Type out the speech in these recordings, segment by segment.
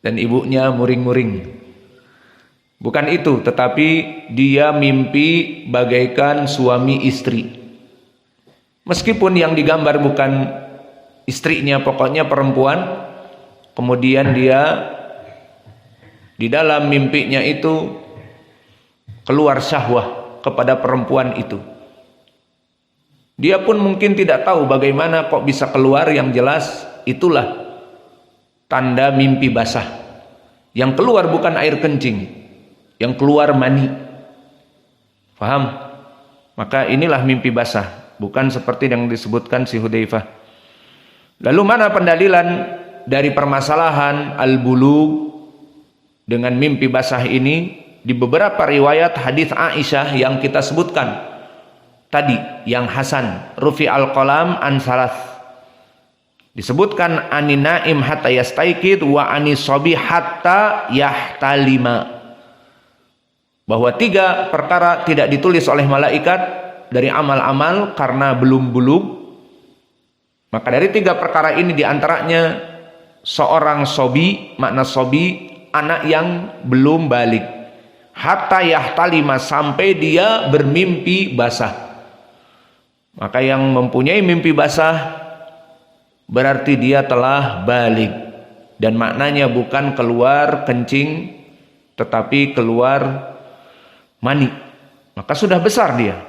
dan ibunya muring-muring. Bukan itu, tetapi dia mimpi bagaikan suami istri. Meskipun yang digambar bukan istrinya, pokoknya perempuan. Kemudian dia di dalam mimpinya itu keluar syahwah kepada perempuan itu. Dia pun mungkin tidak tahu bagaimana kok bisa keluar, yang jelas itulah tanda mimpi basah. Yang keluar bukan air kencing, yang keluar mani. Faham? Maka inilah mimpi basah, bukan seperti yang disebutkan si Hudzaifah. Lalu mana pendalilan dari permasalahan al-bulugh dengan mimpi basah ini? Di beberapa riwayat hadis Aisyah yang kita sebutkan tadi, yang hasan, rufi al-qalam an salas, disebutkan anin naim hatta yastaikid wa anis sobi hatta yahtalima, bahwa 3 perkara tidak ditulis oleh malaikat dari amal-amal karena belum bulug. Maka dari 3 perkara ini diantaranya seorang sobi, makna sobi anak yang belum balik, hatta yahtalima sampai dia bermimpi basah. Maka yang mempunyai mimpi basah berarti dia telah balik, dan maknanya bukan keluar kencing tetapi keluar mani, maka sudah besar dia.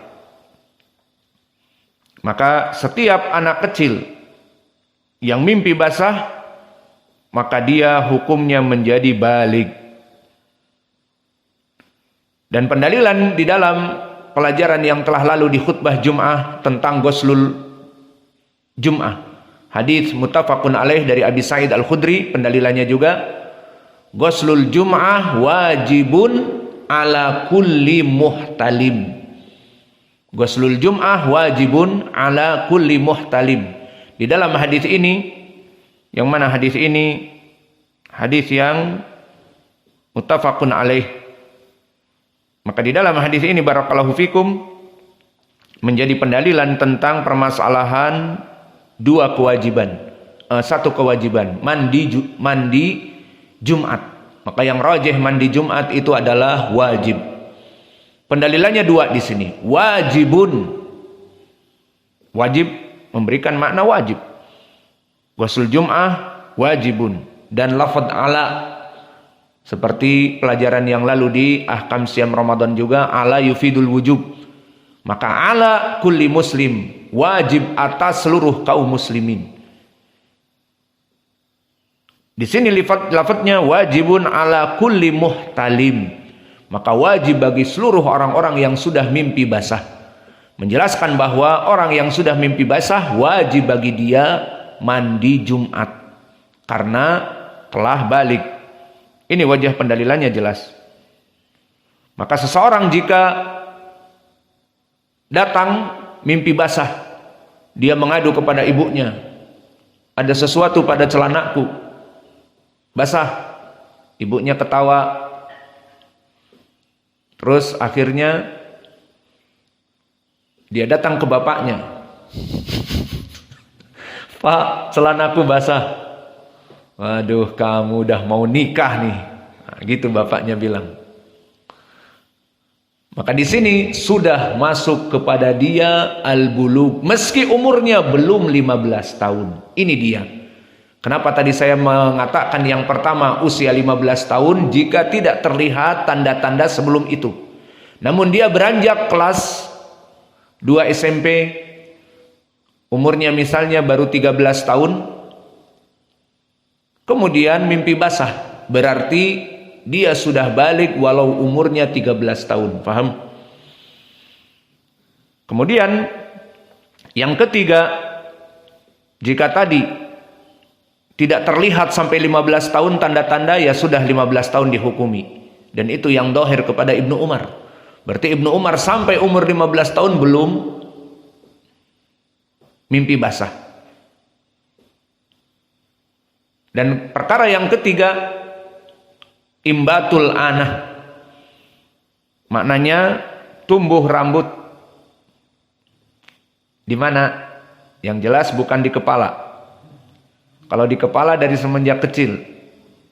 Maka setiap anak kecil yang mimpi basah, maka dia hukumnya menjadi balik. Dan pendalilan di dalam pelajaran yang telah lalu di khutbah Jum'ah tentang ghuslul Jum'ah, hadis muttafaqun alaih dari Abi Sa'id Al-Khudri, pendalilannya juga ghuslul Jum'ah wajibun ala kulli muhtalim. Ghuslul Jum'ah wajibun ala kulli muhtalim. Di dalam hadis ini, yang mana hadis ini hadis yang muttafaqun alaih, maka di dalam hadis ini barakallahu fikum menjadi pendalilan tentang permasalahan 2 kewajiban. 1 kewajiban, mandi Jumat. Maka yang rajih mandi Jumat itu adalah wajib. Pendalilannya 2 di sini. Wajibun, wajib memberikan makna wajib. Ghusl Jum'ah wajibun, dan lafadz ala seperti pelajaran yang lalu di ahkam siam Ramadan juga, ala yufidul wujub. Maka ala kulli muslim, wajib atas seluruh kaum muslimin. Di sini lafadznya wajibun ala kulli muhtalim, maka wajib bagi seluruh orang-orang yang sudah mimpi basah. Menjelaskan bahwa orang yang sudah mimpi basah wajib bagi dia mandi Jumat karena telah balik. Ini wajah pendalilannya jelas. Maka seseorang jika datang mimpi basah, dia mengadu kepada ibunya, ada sesuatu pada celanaku basah. Ibunya ketawa. Terus akhirnya dia datang ke bapaknya, Pak, celanaku basah. Waduh, kamu udah mau nikah nih. Nah, gitu bapaknya bilang. Maka di sini sudah masuk kepada dia al-bulugh, meski umurnya belum 15 tahun. Ini dia. Kenapa tadi saya mengatakan yang pertama usia 15 tahun jika tidak terlihat tanda-tanda sebelum itu. Namun dia beranjak kelas 2 SMP, umurnya misalnya baru 13 tahun, kemudian mimpi basah, berarti dia sudah balik walau umurnya 13 tahun. Paham? Kemudian yang ketiga, jika tadi tidak terlihat sampai 15 tahun tanda-tanda, ya sudah 15 tahun dihukumi. Dan itu yang dohir kepada Ibnu Umar. Berarti Ibnu Umar sampai umur 15 tahun belum mimpi basah. Dan perkara yang ketiga, imbatul anah. Maknanya tumbuh rambut. Di mana? Yang jelas bukan di kepala. Kalau di kepala dari semenjak kecil.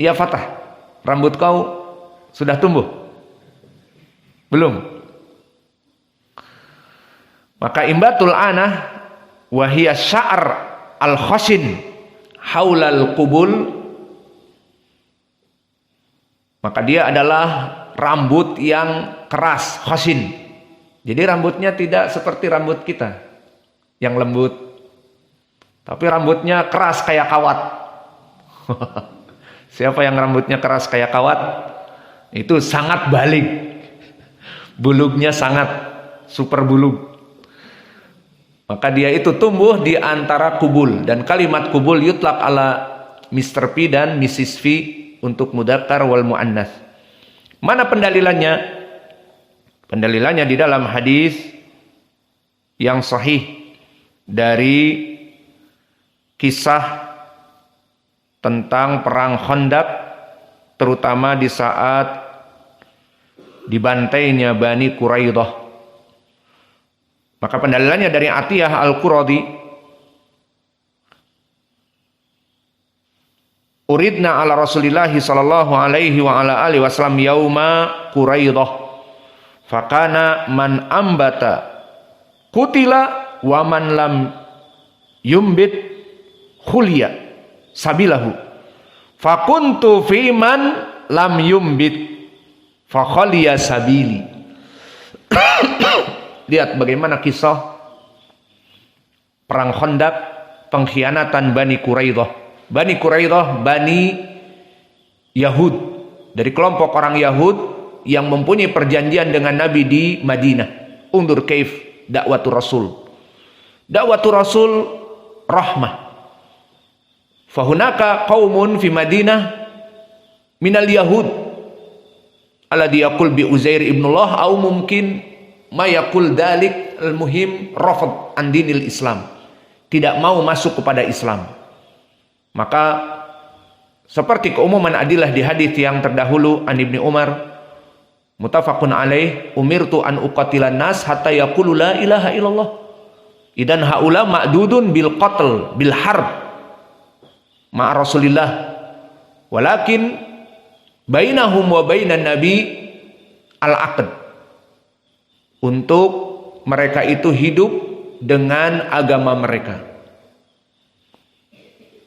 Ya Fatah, rambut kau sudah tumbuh? Belum. Maka imbatul anah wahiyya sya'r al-khashin haulal qubul, maka dia adalah rambut yang keras, khashin. Jadi rambutnya tidak seperti rambut kita yang lembut, tapi rambutnya keras kayak kawat. Siapa yang rambutnya keras kayak kawat? Itu sangat balik. Bulugnya sangat super bulug. Maka dia itu tumbuh di antara kubul. Dan kalimat kubul yutlaq ala Mr. P dan Mrs. V untuk mudzakkar wal muannas. Mana pendalilannya? Pendalilannya di dalam hadis yang sahih dari kisah tentang perang Khandaq, terutama di saat dibantainya Bani Quraidah. Maka pendalilannya dari Atiyah Al-Quradi, uridna ala Rasulillah sallallahu alaihi wa ala alihi wasallam yauma Quraidah fakana man ambata kutila wa man lam yumbit khulya sabilahu fakuntu fi man lam yumbit fakhaliya sabili. Lihat bagaimana kisah perang Khandaq, pengkhianatan Bani Quraidah. Bani Quraidah, Bani Yahud, dari kelompok orang Yahud yang mempunyai perjanjian dengan Nabi di Madinah. Undur kaif dakwatur Rasul. Dakwatur Rasul rahmah. Fahunaka qaumun fi Madinah minal Yahud alladhi yaqul bi Uzair ibnullah au mungkin ma yaqul dalik al-muhim rafad an dinil Islam. Tidak mau masuk kepada Islam. Maka seperti keumuman adilah di hadis yang terdahulu an Ibnu Umar muttafaqun alaih, umirtu an uqatilan nas hatta yaqulu la ilaha illallah. Idan haula ma'dudun bil qatl bil harb ma Rasulillah. Walakin bainahum wa bainan nabi al-aqd. Untuk mereka itu hidup dengan agama mereka.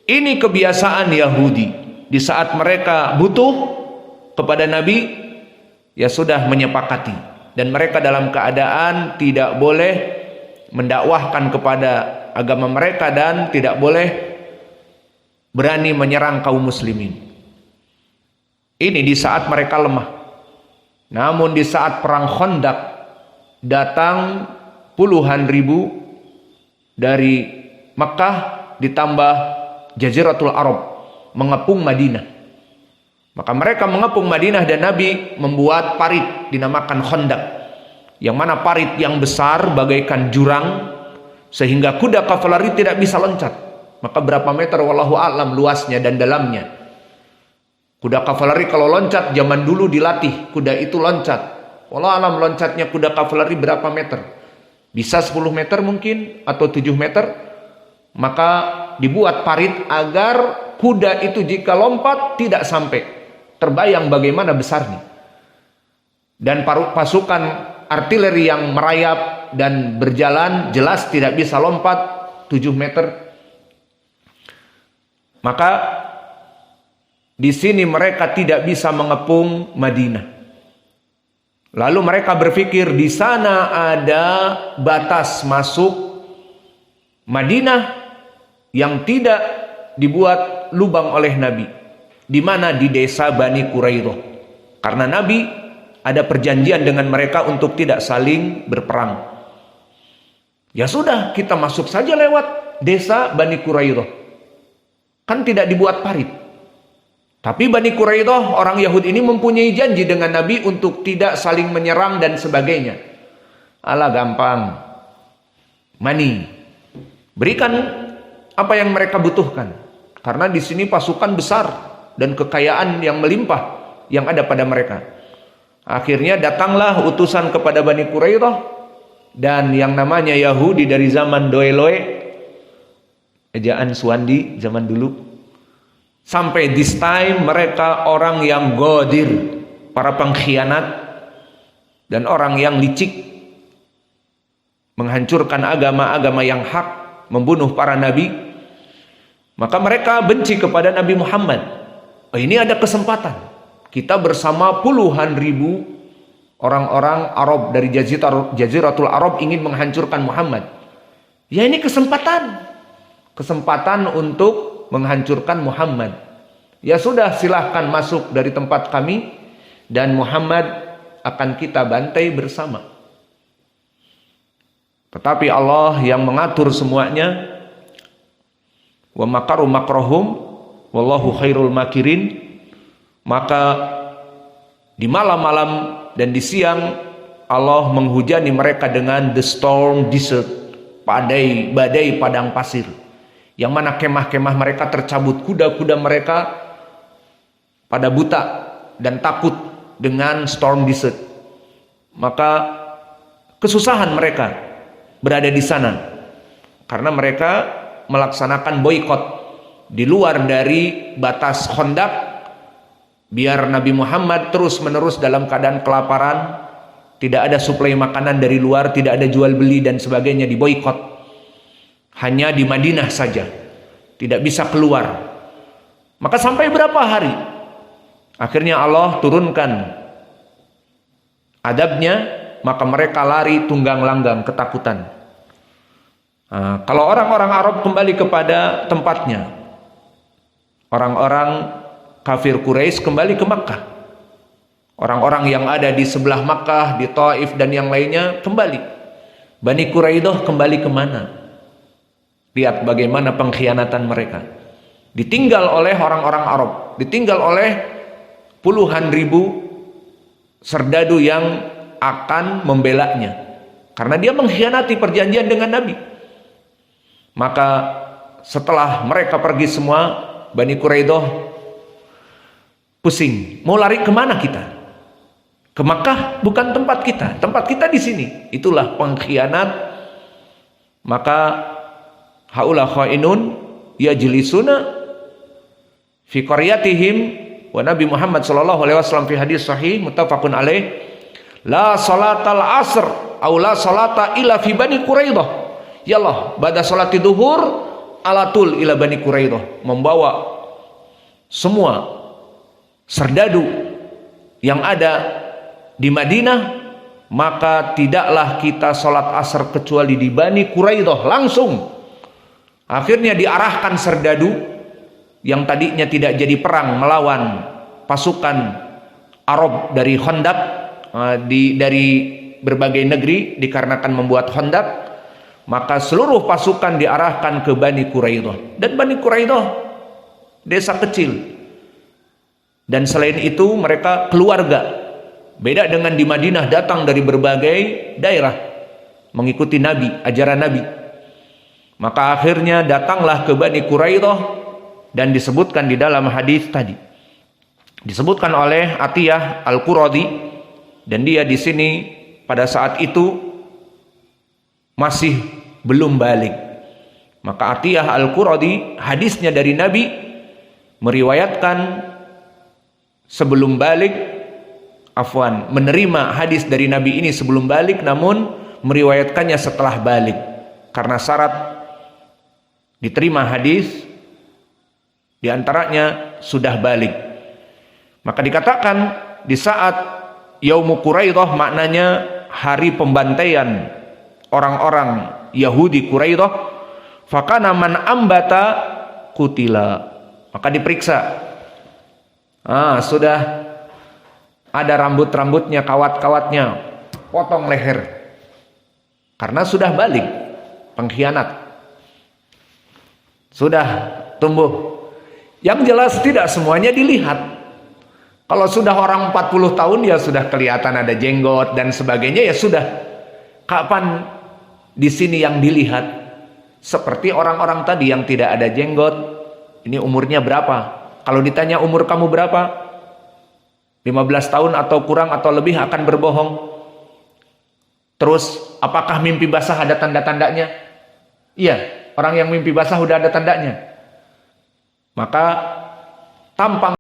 Ini kebiasaan Yahudi. Di saat mereka butuh kepada Nabi, ya sudah menyepakati. Dan mereka dalam keadaan tidak boleh mendakwahkan kepada agama mereka dan tidak boleh berani menyerang kaum muslimin. Ini di saat mereka lemah. Namun di saat perang Khandaq datang puluhan ribu dari Makkah ditambah Jaziratul Arab mengepung Madinah. Maka mereka mengepung Madinah dan Nabi membuat parit dinamakan Khandaq, yang mana parit yang besar bagaikan jurang sehingga kuda kavaleri tidak bisa loncat. Maka berapa meter wallahu a'lam luasnya dan dalamnya. Kuda kavaleri kalau loncat zaman dulu dilatih kuda itu loncat. Wallahu alam loncatnya kuda kavaleri berapa meter? Bisa 10 meter mungkin atau 7 meter. Maka dibuat parit agar kuda itu jika lompat tidak sampai. Terbayang bagaimana besarnya. Dan pasukan artileri yang merayap dan berjalan jelas tidak bisa lompat 7 meter. Maka di sini mereka tidak bisa mengepung Madinah. Lalu mereka berpikir di sana ada batas masuk Madinah yang tidak dibuat lubang oleh Nabi. Di mana? Di desa Bani Quraidah. Karena Nabi ada perjanjian dengan mereka untuk tidak saling berperang. Ya sudah, kita masuk saja lewat desa Bani Quraidah. Kan tidak dibuat parit. Tapi Bani Quraidah, orang Yahudi ini mempunyai janji dengan Nabi untuk tidak saling menyerang dan sebagainya. Alah gampang. Mani. Berikan apa yang mereka butuhkan. Karena di sini pasukan besar dan kekayaan yang melimpah yang ada pada mereka. Akhirnya datanglah utusan kepada Bani Quraidah dan yang namanya Yahudi dari zaman Doeloe, ejaan Suwandi zaman dulu. Sampai this time mereka orang yang ghadir, para pengkhianat dan orang yang licik, menghancurkan agama-agama yang hak, membunuh para nabi. Maka mereka benci kepada Nabi Muhammad. Oh, ini ada kesempatan. Kita bersama puluhan ribu orang-orang Arab dari Jaziratul Arab ingin menghancurkan Muhammad. Ya, ini kesempatan. Kesempatan untuk menghancurkan Muhammad. Ya sudah, silahkan masuk dari tempat kami dan Muhammad akan kita bantai bersama. Tetapi Allah yang mengatur semuanya. Wa makaru makrohum wallahu khairul makirin. Maka di malam-malam dan di siang Allah menghujani mereka dengan the storm desert, badai padang pasir, yang mana kemah-kemah mereka tercabut, kuda-kuda mereka pada buta dan takut dengan storm desert. Maka kesusahan mereka berada di sana karena mereka melaksanakan boikot di luar dari batas Khandaq, biar Nabi Muhammad terus-menerus dalam keadaan kelaparan, tidak ada suplai makanan dari luar, tidak ada jual beli dan sebagainya, diboikot. Hanya di Madinah saja, tidak bisa keluar. Maka sampai berapa hari? Akhirnya Allah turunkan adabnya, maka mereka lari tunggang langgang ketakutan. Kalau orang-orang Arab kembali kepada tempatnya, orang-orang kafir Quraisy kembali ke Makkah, orang-orang yang ada di sebelah Makkah, di Taif dan yang lainnya kembali. Bani Quraidah kembali kemana? Lihat bagaimana pengkhianatan mereka. Ditinggal oleh orang-orang Arab, ditinggal oleh puluhan ribu serdadu yang akan membelanya, karena dia mengkhianati perjanjian dengan Nabi. Maka setelah mereka pergi semua, Bani Quraidah pusing, mau lari kemana kita? Ke Makkah bukan tempat kita di sini. Itulah pengkhianat. Maka haula khainun yajlisuna fi qaryatihim, wa Nabi Muhammad sallallahu alaihi wasallam fi hadis sahih muttafaqun alaih, la salatal asr aw la salata illa fi Bani Quraidah. Yallah, pada salati duhur alatul ila Bani Quraidah, membawa semua serdadu yang ada di Madinah, maka tidaklah kita salat asar kecuali di Bani Quraidah langsung. Akhirnya diarahkan serdadu yang tadinya tidak jadi perang melawan pasukan Arab dari Khandaq, dari berbagai negeri dikarenakan membuat Khandaq. Maka seluruh pasukan diarahkan ke Bani Quraidah. Dan Bani Quraidah desa kecil. Dan selain itu mereka keluarga. Beda dengan di Madinah, datang dari berbagai daerah mengikuti Nabi, ajaran Nabi. Maka akhirnya datanglah ke Bani Quraidah, dan disebutkan di dalam hadis tadi. Disebutkan oleh Atiyah Al-Quradi, dan dia di sini pada saat itu masih belum balik. Maka Atiyah Al-Quradi, hadisnya dari Nabi, meriwayatkan sebelum balik, menerima hadis dari Nabi ini sebelum balik, namun meriwayatkannya setelah balik. Karena syarat diterima hadis diantaranya sudah balik. Maka dikatakan di saat Yaumu Quraidah, maknanya hari pembantaian orang-orang Yahudi Quraidah, fakana man ambata kutila, maka diperiksa. Sudah ada rambut-rambutnya, kawat-kawatnya, potong leher, karena sudah balik, pengkhianat, sudah tumbuh. Yang jelas tidak semuanya dilihat. Kalau sudah orang 40 tahun ya sudah kelihatan ada jenggot dan sebagainya, ya sudah. Kapan di sini yang dilihat? Seperti orang-orang tadi yang tidak ada jenggot, ini umurnya berapa? Kalau ditanya umur kamu berapa? 15 tahun atau kurang atau lebih, akan berbohong. Terus apakah mimpi basah ada tanda-tandanya? Iya, orang yang mimpi basah udah ada tandanya. Maka tampang